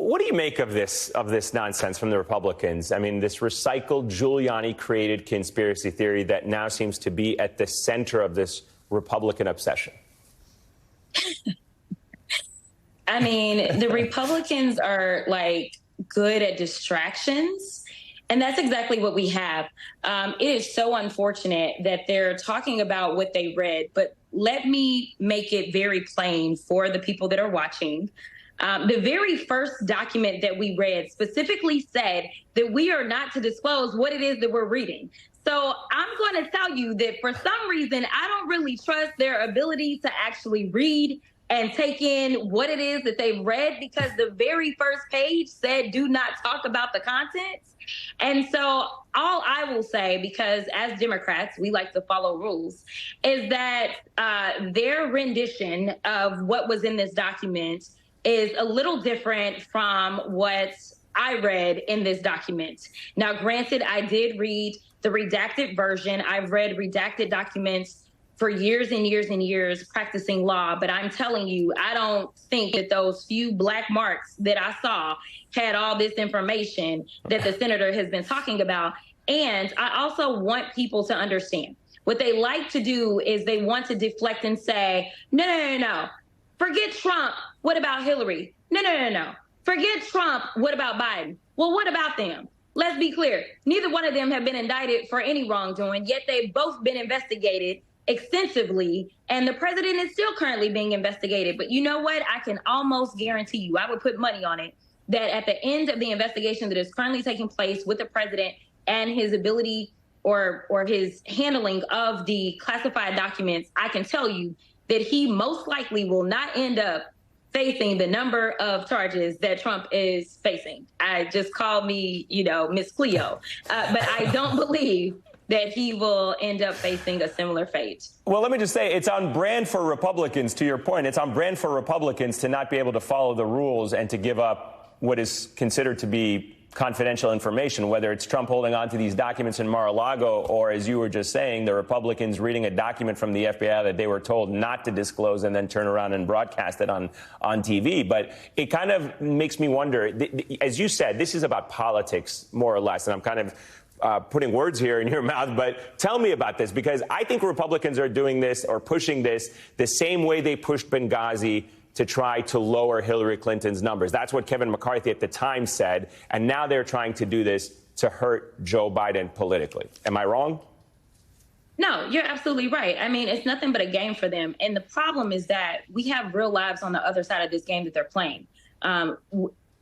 What do you make of this nonsense from the Republicans? I mean, this recycled Giuliani-created conspiracy theory that now seems to be at the center of this Republican obsession. I mean, the Republicans are like good at distractions. And that's exactly what we have. It is so unfortunate that they're talking about what they read, but let me make it very plain for the people that are watching. The very first document that we read specifically said that we are not to disclose what it is that we're reading. So I'm going to tell you that for some reason, I don't really trust their ability to actually read and take in what it is that they've read, because the very first page said, do not talk about the contents. And so all I will say, because as Democrats, we like to follow rules, is that their rendition of what was in this document is a little different from what I read in this document. Now, granted, I did read the redacted version. I've read redacted documents for years and years and years practicing law, but I'm telling you, I don't think that those few black marks that I saw had all this information that the senator has been talking about. And I also want people to understand what they like to do is they want to deflect and say, no. Forget Trump. What about Hillary? No. Forget Trump. What about Biden? Well, what about them? Let's be clear. Neither one of them have been indicted for any wrongdoing, yet they've both been investigated extensively, and the president is still currently being investigated. But you know what? I can almost guarantee you, I would put money on it, that at the end of the investigation that is currently taking place with the president and his ability or his handling of the classified documents, I can tell you that he most likely will not end up facing the number of charges that Trump is facing. I just called me, Miss Cleo, but I don't believe that he will end up facing a similar fate. Well, let me just say, it's on brand for Republicans, to your point. It's on brand for Republicans to not be able to follow the rules and to give up what is considered to be confidential information, whether it's Trump holding on to these documents in Mar-a-Lago or, as you were just saying, the Republicans reading a document from the FBI that they were told not to disclose and then turn around and broadcast it on TV. But it kind of makes me wonder, as you said, this is about politics, more or less, and I'm kind of putting words here in your mouth, but tell me about this, because I think Republicans are doing this or pushing this the same way they pushed Benghazi to try to lower Hillary Clinton's numbers. That's what Kevin McCarthy at the time said, and now they're trying to do this to hurt Joe Biden politically. Am I wrong? No, you're absolutely right. I mean, it's nothing but a game for them. And the problem is that we have real lives on the other side of this game that they're playing. And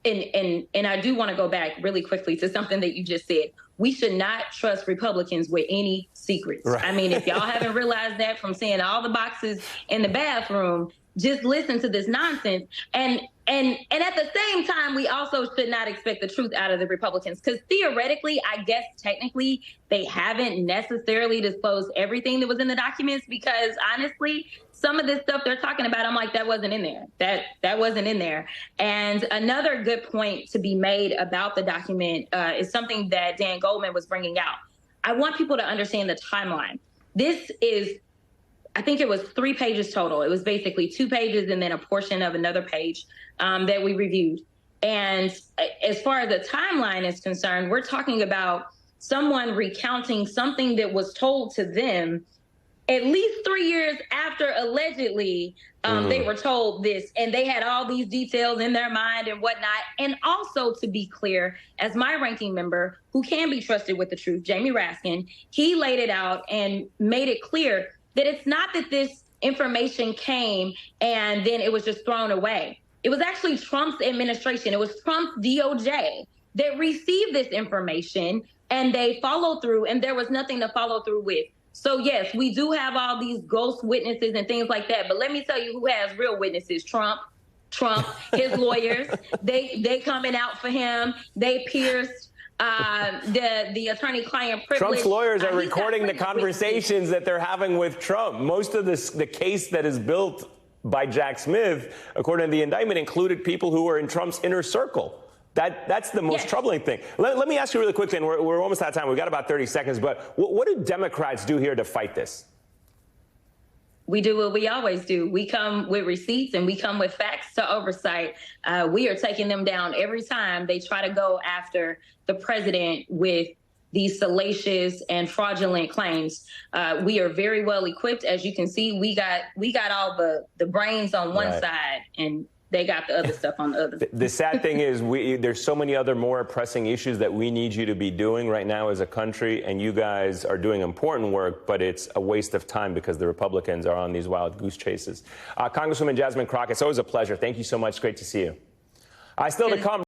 I do want to go back really quickly to something that you just said. We should not trust Republicans with any secrets. Right. I mean, if y'all haven't realized that from seeing all the boxes in the bathroom, just listen to this nonsense. And at the same time, we also should not expect the truth out of the Republicans, because theoretically, I guess technically, they haven't necessarily disclosed everything that was in the documents, because honestly, some of this stuff they're talking about, I'm like, that wasn't in there. That wasn't in there. And another good point to be made about the document is something that Dan Goldman was bringing out. I want people to understand the timeline. This is, I think it was 3 pages total. It was basically 2 pages and then a portion of another page that we reviewed. And as far as the timeline is concerned, we're talking about someone recounting something that was told to them at least 3 years after allegedly they were told this, and they had all these details in their mind and whatnot. And also, to be clear, as my ranking member who can be trusted with the truth, Jamie Raskin, he laid it out and made it clear that it's not that this information came and then it was just thrown away. It was actually Trump's administration. It was Trump's DOJ that received this information, and they followed through, and there was nothing to follow through with. So, yes, we do have all these ghost witnesses and things like that. But let me tell you who has real witnesses. Trump, his lawyers, they coming out for him. They pierced the attorney-client privilege. Trump's lawyers are recording the conversations that they're having with Trump. Most of the case that is built by Jack Smith, according to the indictment, included people who were in Trump's inner circle. That's the most troubling thing. Let me ask you really quickly, and we're almost out of time. We've got about 30 seconds, but what do Democrats do here to fight this? We do what we always do. We come with receipts and we come with facts to oversight. We are taking them down every time they try to go after the president with these salacious and fraudulent claims. We are very well equipped. As you can see, we got all the brains on one side, and they got the other stuff on the other. The sad thing is there's so many other more pressing issues that we need you to be doing right now as a country, and you guys are doing important work, but it's a waste of time because the Republicans are on these wild goose chases. Congresswoman Jasmine Crockett, it's always a pleasure. Thank you so much. Great to see you. Still to come.